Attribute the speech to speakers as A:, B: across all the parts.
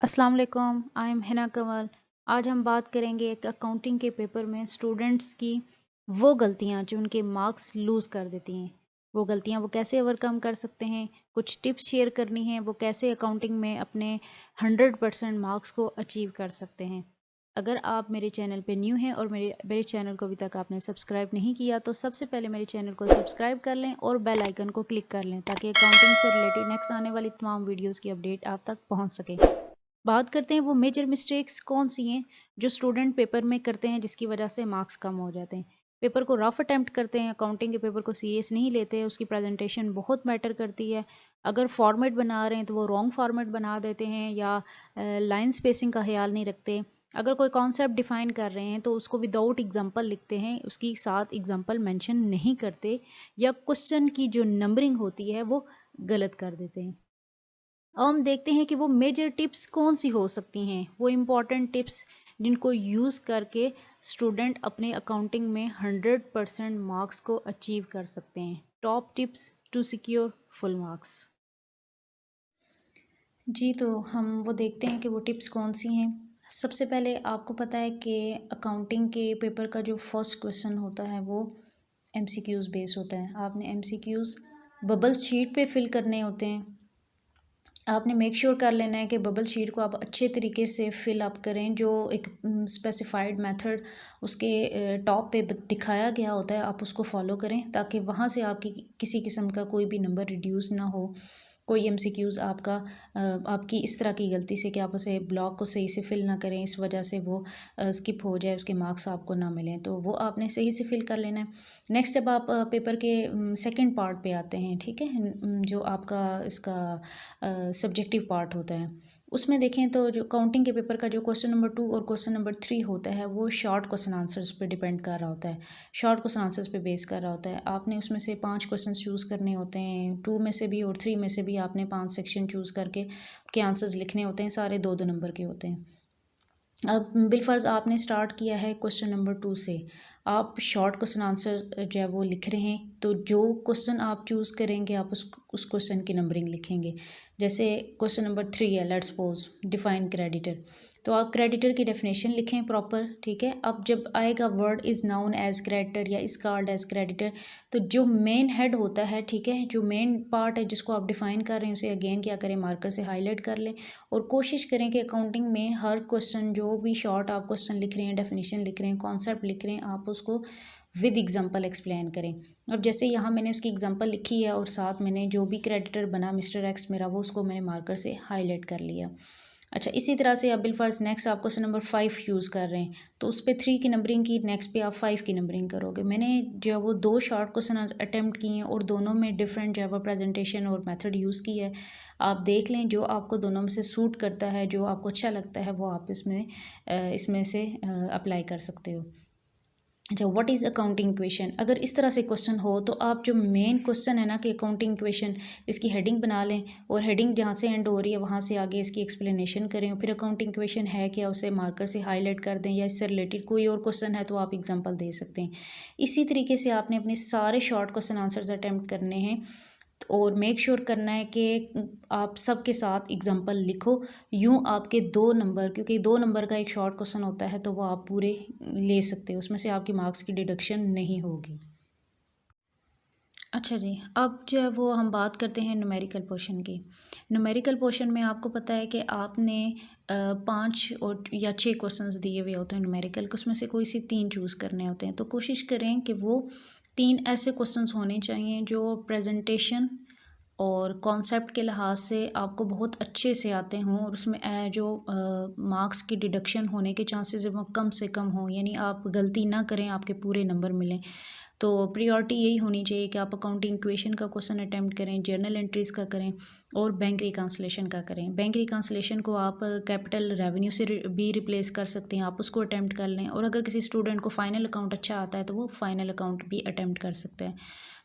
A: अस्सलाम वालेकुम, I am Hina Kanwal. आज हम बात करेंगे एक अकाउंटिंग के पेपर में स्टूडेंट्स की वो गलतियाँ जो उनके मार्क्स लूज़ कर देती हैं। वो गलतियाँ वो कैसे ओवरकम कर सकते हैं, कुछ टिप्स शेयर करनी है, वो कैसे अकाउंटिंग में अपने 100% मार्क्स को अचीव कर सकते हैं। अगर आप मेरे चैनल पे न्यू हैं और मेरे मेरे चैनल को अभी तक आपने सब्सक्राइब नहीं किया तो सबसे पहले मेरे चैनल को सब्सक्राइब कर लें और बेल आइकन को क्लिक कर लें ताकि अकाउंटिंग से रिलेटेड नेक्स्ट आने वाली तमाम वीडियोज़ की अपडेट आप तक पहुँच सके। बात करते हैं वो मेजर मिस्टेक्स कौन सी हैं जो स्टूडेंट पेपर में करते हैं जिसकी वजह से मार्क्स कम हो जाते हैं। पेपर को रफ अटेम्प्ट करते हैं, अकाउंटिंग के पेपर को सीरियस नहीं लेते, उसकी प्रेजेंटेशन बहुत मैटर करती है। अगर फॉर्मेट बना रहे हैं तो वो रॉन्ग फॉर्मेट बना देते हैं या लाइन स्पेसिंग का ख्याल नहीं रखते। अगर कोई कॉन्सेप्ट डिफाइन कर रहे हैं तो उसको विदाउट एग्जांपल लिखते हैं, उसकी साथ एग्जांपल मेंशन नहीं करते या क्वेश्चन की जो नंबरिंग होती है वो गलत कर देते हैं। अब हम देखते हैं कि वो मेजर टिप्स कौन सी हो सकती हैं, वो इम्पॉर्टेंट टिप्स जिनको यूज़ करके स्टूडेंट अपने अकाउंटिंग में 100% मार्क्स को अचीव कर सकते हैं। Top tips to secure full marks. जी, तो हम वो देखते हैं कि वो टिप्स कौन सी हैं। सबसे पहले आपको पता है कि अकाउंटिंग के पेपर का जो फर्स्ट क्वेश्चन होता है वो एमसीक्यूज़ बेस होता है। आपने एमसीक्यूज़ बबल शीट पे फिल करने होते हैं। आपने मेक श्योर कर लेना है कि बबल शीट को आप अच्छे तरीके से फिल अप करें। जो एक स्पेसिफाइड मेथड उसके टॉप पे दिखाया गया होता है आप उसको फॉलो करें ताकि वहाँ से आपकी किसी किस्म का कोई भी नंबर रिड्यूस ना हो। कोई एमसीक्यूज़ आपकी इस तरह की गलती से कि आप उसे ब्लॉक को सही से फिल ना करें, इस वजह से वो स्किप हो जाए, उसके मार्क्स आपको ना मिलें, तो वो आपने सही से फिल कर लेना है। नेक्स्ट जब आप पेपर के सेकंड पार्ट पे आते हैं, ठीक है, जो आपका इसका सब्जेक्टिव पार्ट होता है, उसमें देखें तो जो काउंटिंग के पेपर का जो क्वेश्चन नंबर 2 और क्वेश्चन नंबर 3 होता है वो शॉर्ट क्वेश्चन आंसर्स पे डिपेंड कर रहा होता है। शॉर्ट क्वेश्चन आंसर्स पे बेस कर रहा होता है। आपने उसमें से 5 क्वेश्चन चूज़ करने होते हैं, 2 में से भी और 3 में से भी आपने 5 सेक्शन चूज़ करके के आंसर्स लिखने होते हैं, सारे 2-2 नंबर के होते हैं। अब बिलफ़र्ज़ आपने स्टार्ट किया है क्वेश्चन नंबर 2 से, आप शॉर्ट क्वेश्चन आंसर जो है वो लिख रहे हैं, तो जो क्वेश्चन आप चूज़ करेंगे आप उस क्वेश्चन की नंबरिंग लिखेंगे। जैसे क्वेश्चन नंबर 3 है, लेट्स सपोज़ डिफाइन क्रेडिटर, तो आप क्रेडिटर की डेफिनेशन लिखें प्रॉपर, ठीक है। अब जब आएगा word is noun as creditor या इज़ कॉल्ड एज़ क्रेडिटर, तो जो मेन हेड होता है, ठीक है, जो मेन पार्ट है जिसको आप डिफ़ाइन कर रहे हैं उसे अगेन क्या करें, मार्कर से हाईलाइट कर लें और कोशिश करें कि अकाउंटिंग में हर क्वेश्चन जो भी शॉर्ट आप क्वेश्चन लिख रहे हैं, डेफिनेशन लिख रहे हैं, कॉन्सेप्ट लिख रहे हैं, आप उसको विद एग्जांपल एक्सप्लेन करें। अब जैसे यहाँ मैंने उसकी एग्जांपल लिखी है और साथ मैंने जो भी क्रेडिटर बना मिस्टर एक्स मेरा, वो उसको मैंने मार्कर से हाईलाइट कर लिया। अच्छा, इसी तरह से अब बिलफर्ज नेक्स्ट आप क्वेश्चन नंबर 5 यूज़ कर रहे हैं, तो उस पर 3 की नंबरिंग की, नेक्स्ट पे आप 5 की नंबरिंग करोगे। मैंने जो है वो 2 शॉर्ट क्वेश्चन अटैम्प्ट किए हैं और दोनों में डिफरेंट जो है वो प्रेजेंटेशन और मेथड यूज़ की है। आप देख लें जो आपको दोनों में से सूट करता है, जो आपको अच्छा लगता है, वो आप इसमें से अप्लाई कर सकते हो। अच्छा, व्हाट इज़ अकाउंटिंग इक्वेशन, अगर इस तरह से क्वेश्चन हो तो आप जो मेन क्वेश्चन है ना कि अकाउंटिंग इक्वेशन, इसकी हेडिंग बना लें और हेडिंग जहाँ से एंड हो रही है वहाँ से आगे इसकी एक्सप्लेनेशन करें और फिर अकाउंटिंग इक्वेशन है क्या उसे मार्कर से हाईलाइट कर दें, या इससे रिलेटेड कोई और क्वेश्चन है तो आप एग्जांपल दे सकते हैं। इसी तरीके से आपने अपने सारे शॉर्ट क्वेश्चन आंसर्स अटैम्प्ट करने हैं और मेक श्योर करना है कि आप सबके साथ एग्जांपल लिखो। यूँ आपके 2 नंबर, क्योंकि 2 नंबर का एक शॉर्ट क्वेश्चन होता है तो वो आप पूरे ले सकते हो, उसमें से आपकी मार्क्स की डिडक्शन नहीं होगी। अच्छा जी, अब जो है वो हम बात करते हैं न्यूमेरिकल पोर्शन की। न्यूमेरिकल पोर्शन में आपको पता है कि आपने 5 और या 6 क्वेश्चंस दिए हुए होते हैं न्यूमेरिकल के, उसमें से कोई सी 3 चूज़ करने होते हैं। तो कोशिश करें कि वो 3 ऐसे क्वेश्चंस होने चाहिए जो प्रेजेंटेशन और कॉन्सेप्ट के लिहाज से आपको बहुत अच्छे से आते हों और उसमें जो मार्क्स की डिडक्शन होने के चांसेस है वो कम से कम हों, यानी आप गलती ना करें, आपके पूरे नंबर मिलें। तो प्रायोरिटी यही होनी चाहिए कि आप अकाउंटिंग इक्वेशन का क्वेश्चन अटैम्प्ट करें, जर्नल एंट्रीज़ का करें और बैंक रिकन्सिलेशन का करें। बैंक रिकन्सिलेशन को आप कैपिटल रेवेन्यू से भी रिप्लेस कर सकते हैं, आप उसको अटैम्प्ट कर लें। और अगर किसी स्टूडेंट को फाइनल अकाउंट अच्छा आता है तो वो फाइनल अकाउंट भी अटैम्प्ट कर सकते हैं।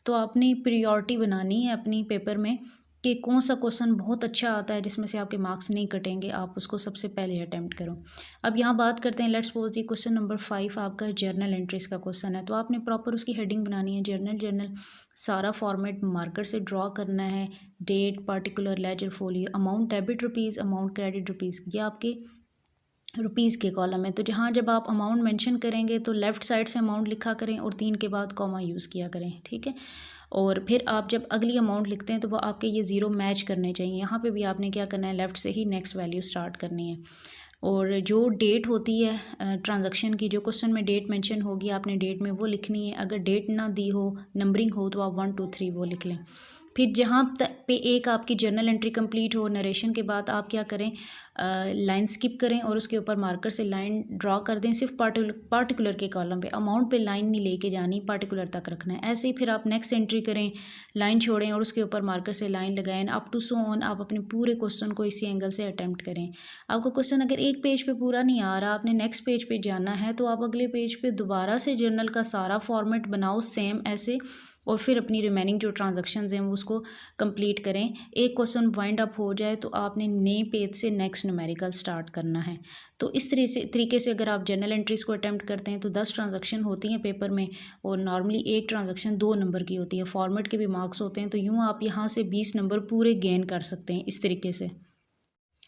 A: तो आपने प्रायोरिटी बनानी है अपनी पेपर में कि कौन सा क्वेश्चन बहुत अच्छा आता है जिसमें से आपके मार्क्स नहीं कटेंगे, आप उसको सबसे पहले अटैम्प्ट करो। अब यहाँ बात करते हैं, लेट्स सपोज ये क्वेश्चन नंबर 5 आपका जर्नल एंट्रीज का क्वेश्चन है। तो आपने प्रॉपर उसकी हेडिंग बनानी है, जर्नल सारा फॉर्मेट मार्कर से ड्रॉ करना है, date, particular, ledger, folio, amount debit rupees, amount credit rupees, ये आपके रुपीज़ के कॉलम है। तो जहाँ जब आप अमाउंट मेंशन करेंगे तो लेफ़्ट साइड से अमाउंट लिखा करें और 3 के बाद कॉमा यूज़ किया करें, ठीक है। और फिर आप जब अगली अमाउंट लिखते हैं तो वो आपके ये ज़ीरो मैच करने चाहिए। यहाँ पे भी आपने क्या करना है, लेफ़्ट से ही नेक्स्ट वैल्यू स्टार्ट करनी है। और जो डेट होती है ट्रांजैक्शन की, जो क्वेश्चन में डेट मेंशन होगी आपने डेट में वो लिखनी है। अगर डेट ना दी हो, नंबरिंग हो, तो आप 1 2 3 वो लिख लें। फिर जहाँ तक पे एक आपकी जर्नल एंट्री कंप्लीट हो, नरेशन के बाद आप क्या करें, लाइन स्किप करें और उसके ऊपर मार्कर से लाइन ड्रॉ कर दें, सिर्फ पार्टिकुलर के कॉलम पे, अमाउंट पे लाइन नहीं लेके जानी, पार्टिकुलर तक रखना है। ऐसे ही फिर आप नेक्स्ट एंट्री करें, लाइन छोड़ें और उसके ऊपर मार्कर से लाइन लगाएं, अप टू सो ऑन। आप अपने पूरे क्वेश्चन को इसी एंगल से अटैम्प्ट करें। आपका क्वेश्चन अगर एक पेज पे पूरा नहीं आ रहा, आपने नेक्स्ट पेज पे जाना है, तो आप अगले पेज पे दोबारा से जर्नल का सारा फॉर्मेट बनाओ सेम ऐसे, और फिर अपनी रिमेनिंग जो ट्रांजैक्शंस हैं वो उसको कंप्लीट करें। एक क्वेश्चन वाइंड अप हो जाए तो आपने नए पेज से नेक्स्ट न्यूमेरिकल स्टार्ट करना है। तो इस तरीके से अगर आप जर्नल एंट्रीज़ को अटैम्प्ट करते हैं तो 10 ट्रांजैक्शन होती हैं पेपर में, और नॉर्मली एक ट्रांजैक्शन 2 नंबर की होती है। फॉर्मेट के भी मार्क्स होते हैं, तो यूँ आप यहाँ से 20 नंबर पूरे गेन कर सकते हैं इस तरीके से।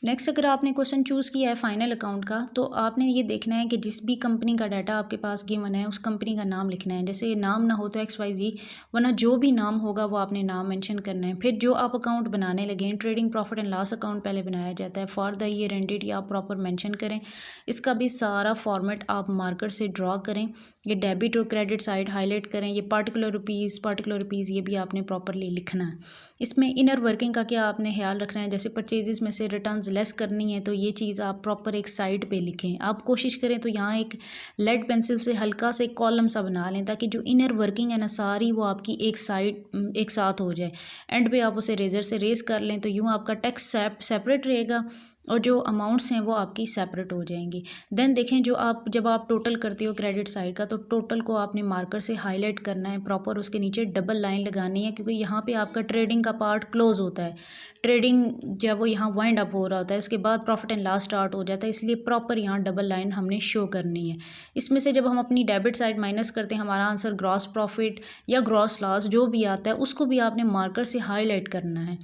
A: नेक्स्ट, अगर आपने क्वेश्चन चूज़ किया है फाइनल अकाउंट का, तो आपने ये देखना है कि जिस भी कंपनी का डाटा आपके पास गिवन है उस कंपनी का नाम लिखना है। जैसे नाम ना हो तो XYZ, वरना जो भी नाम होगा वो आपने नाम मेंशन करना है। फिर जो आप अकाउंट बनाने लगे, trading profit and loss account पहले बनाया जाता है, फॉर द ईयर एंडेड ये आप प्रॉपर मेंशन करें। इसका भी सारा फॉर्मेट आप मार्कर से ड्रॉ करें। ये डेबिट और क्रेडिट साइड हाईलाइट करें। ये पार्टिकुलर रुपीज़ ये भी आपने प्रॉपरली लिखना है। इसमें इनर वर्किंग का क्या आपने ख्याल रखना है, जैसे परचेजेस में से रिटर्न्स लेस करनी है तो ये चीज़ आप प्रॉपर एक साइड पे लिखें। आप कोशिश करें तो यहाँ एक लेड पेंसिल से हल्का से कॉलम सा बना लें, ताकि जो इनर वर्किंग है ना सारी वो आपकी एक साइड एक साथ हो जाए। एंड पे आप उसे रेजर से रेज कर लें तो यूँ आपका टेक्स्ट सेपरेट रहेगा और जो अमाउंट्स हैं वो आपकी सेपरेट हो जाएंगी। देन देखें, जब आप टोटल करते हो क्रेडिट साइड का, तो टोटल को आपने मार्कर से हाईलाइट करना है प्रॉपर, उसके नीचे डबल लाइन लगानी है, क्योंकि यहाँ पे आपका ट्रेडिंग का पार्ट क्लोज होता है। ट्रेडिंग जब वो यहाँ वाइंड अप हो रहा होता है, उसके बाद प्रॉफिट एंड लॉस स्टार्ट हो जाता है, इसलिए प्रॉपर यहाँ डबल लाइन हमने शो करनी है। इसमें से जब हम अपनी डेबिट साइड माइनस करते हैं, हमारा आंसर ग्रॉस प्रॉफिट या ग्रॉस लॉस जो भी आता है उसको भी आपने मार्कर से हाईलाइट करना है।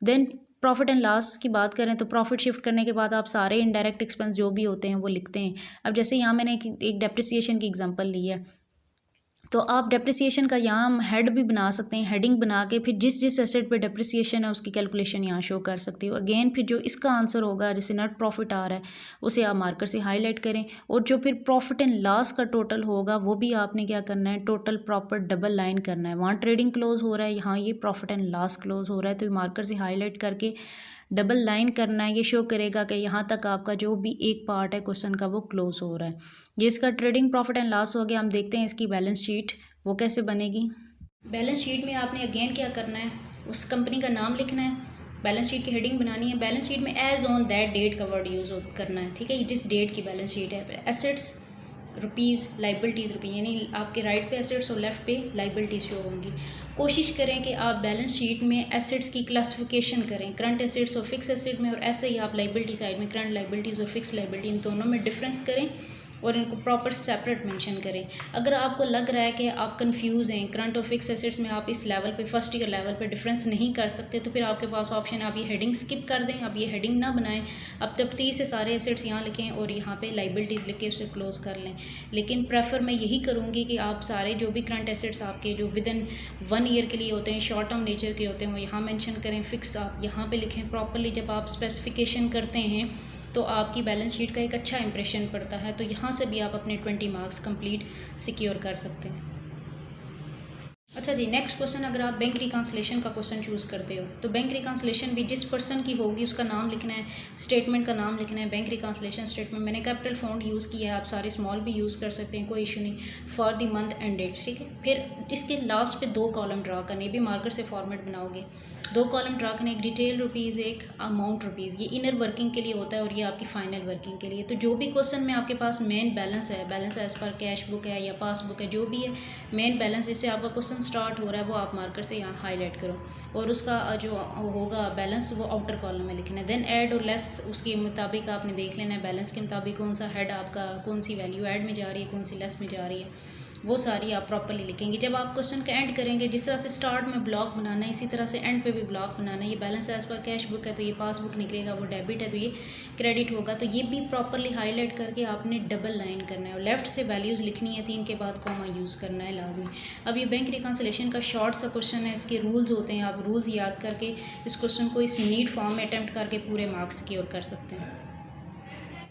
A: देन प्रॉफिट एंड लॉस की बात करें तो प्रॉफिट शिफ्ट करने के बाद आप सारे इनडायरेक्ट एक्सपेंस जो भी होते हैं वो लिखते हैं। अब जैसे यहाँ मैंने एक डेप्रिसिएशन की एग्जांपल ली है, तो आप डेप्रिसिएशन का यहाँ हेड भी बना सकते हैं, हेडिंग बना के फिर जिस एसेट पे डेप्रिसिएशन है उसकी कैलकुलेशन यहाँ शो कर सकते हो। अगेन फिर जो इसका आंसर होगा, जैसे नेट प्रॉफिट आ रहा है, उसे आप मार्कर से हाईलाइट करें, और जो फिर प्रॉफिट एंड लॉस का टोटल होगा वो भी आपने क्या करना है, टोटल प्रॉपर डबल लाइन करना है। वहाँ ट्रेडिंग क्लोज हो रहा है, यहाँ ये प्रॉफिट एंड लॉस क्लोज हो रहा है, तो मार्कर से हाईलाइट करके डबल लाइन करना है। ये शो करेगा कि यहाँ तक आपका जो भी एक पार्ट है क्वेश्चन का वो क्लोज हो रहा है। ये इसका ट्रेडिंग प्रॉफिट एंड लॉस हो गया। हम देखते हैं इसकी बैलेंस शीट वो कैसे बनेगी। बैलेंस शीट में आपने अगेन क्या करना है, उस कंपनी का नाम लिखना है, बैलेंस शीट की हेडिंग बनानी है। बैलेंस शीट में एज ऑन दैट डेट का वर्ड यूज़ करना है, ठीक है। जिस डेट की बैलेंस शीट है, एसेट्स रुपीज़, लाइबिलिटीज़ रुपीज़, यानी आपके राइट पे एसेट्स और लेफ़्ट पे लाइबिलिटीज़ शो होंगी। कोशिश करें कि आप बैलेंस शीट में एसेट्स की क्लासिफिकेशन करें, करंट एसेट्स और फिक्स एसेट में, और ऐसे ही आप लाइबिलिटी साइड में करंट लाइबिलिटीज़ और फिक्स लाइबिलिटी इन दोनों में डिफरेंस करें और इनको प्रॉपर सेपरेट मेंशन करें। अगर आपको लग रहा है कि आप कंफ्यूज हैं, करंट और फिक्स एसेट्स में आप इस लेवल पे, फर्स्ट ईयर लेवल पे डिफरेंस नहीं कर सकते, तो फिर आपके पास ऑप्शन है, आप ये हेडिंग स्किप कर दें, आप ये हेडिंग ना बनाएं, अब तफ्तीश से सारे एसेट्स यहाँ लिखें और यहाँ पे लाइबिलिटीज़ लिख के उसे क्लोज कर लें। लेकिन प्रेफर मैं यही करूँगी कि आप सारे जो भी करंट एसेट्स आपके जो विद इन 1 ईयर के लिए होते हैं, शॉर्ट टर्म नेचर के होते हैं, वो यहाँ मैंशन करें, फिक्स आप यहाँ पर लिखें प्रॉपरली। जब आप स्पेसिफिकेशन करते हैं तो आपकी बैलेंस शीट का एक अच्छा इंप्रेशन पड़ता है, तो यहाँ से भी आप अपने 20 मार्क्स कंप्लीट सिक्योर कर सकते हैं। अच्छा जी, नेक्स्ट क्वेश्चन, अगर आप बैंक रिकन्सिलेशन का क्वेश्चन चूज़ करते हो तो बैंक रिकन्सिलेशन भी जिस पर्सन की होगी उसका नाम लिखना है, स्टेटमेंट का नाम लिखना है। बैंक रिकन्सिलेशन स्टेटमेंट मैंने कैपिटल फॉन्ट यूज़ किया है, आप सारे स्मॉल भी यूज़ कर सकते हैं, कोई इशू नहीं। For the month end date, ठीक है। फिर इसके लास्ट पे 2 कॉलम ड्रा करने, भी मार्कर से फॉर्मेट बनाओगे। 2 कॉलम ड्रा करने, एक डिटेल रुपीज़, एक अमाउंट रुपीज़। ये इनर वर्किंग के लिए होता है और ये आपकी फाइनल वर्किंग के लिए। तो जो भी क्वेश्चन में आपके पास मेन बैलेंस है, balance as per cash book है या पासबुक है, जो भी है मेन बैलेंस, जिससे आपका क्वेश्चन क्वेश्चन स्टार्ट हो रहा है वो आप मार्कर से यहाँ हाईलाइट करो, और उसका जो होगा बैलेंस वो आउटर कॉलम में लिखना है। देन ऐड और लेस उसके मुताबिक आपने देख लेना है, बैलेंस के मुताबिक कौन सा हेड आपका, कौन सी वैल्यू ऐड में जा रही है, कौन सी लेस में जा रही है, वो सारी आप प्रॉपर्ली लिखेंगे। जब आप क्वेश्चन का एंड करेंगे, जिस तरह से स्टार्ट में ब्लॉक बनाना है इसी तरह से एंड पे भी ब्लॉक बनाना है। ये balance as per cash book है तो ये पासबुक निकलेगा, वो डेबिट है तो ये क्रेडिट होगा, तो ये भी प्रॉपर्ली हाईलाइट करके आपने डबल लाइन करना है और लेफ्ट से वैल्यूज़ लिखनी है, 3 के बाद कॉमा यूज़ करना है लाजमी। अब ये बैंक रिकन्सिलेशन का शॉर्ट सा क्वेश्चन है, इसके रूल्स होते हैं, आप रूल्स याद करके इस क्वेश्चन को इस नीट फॉर्म में अटैम्प्ट करके पूरे मार्क्स सिक्योर कर सकते हैं।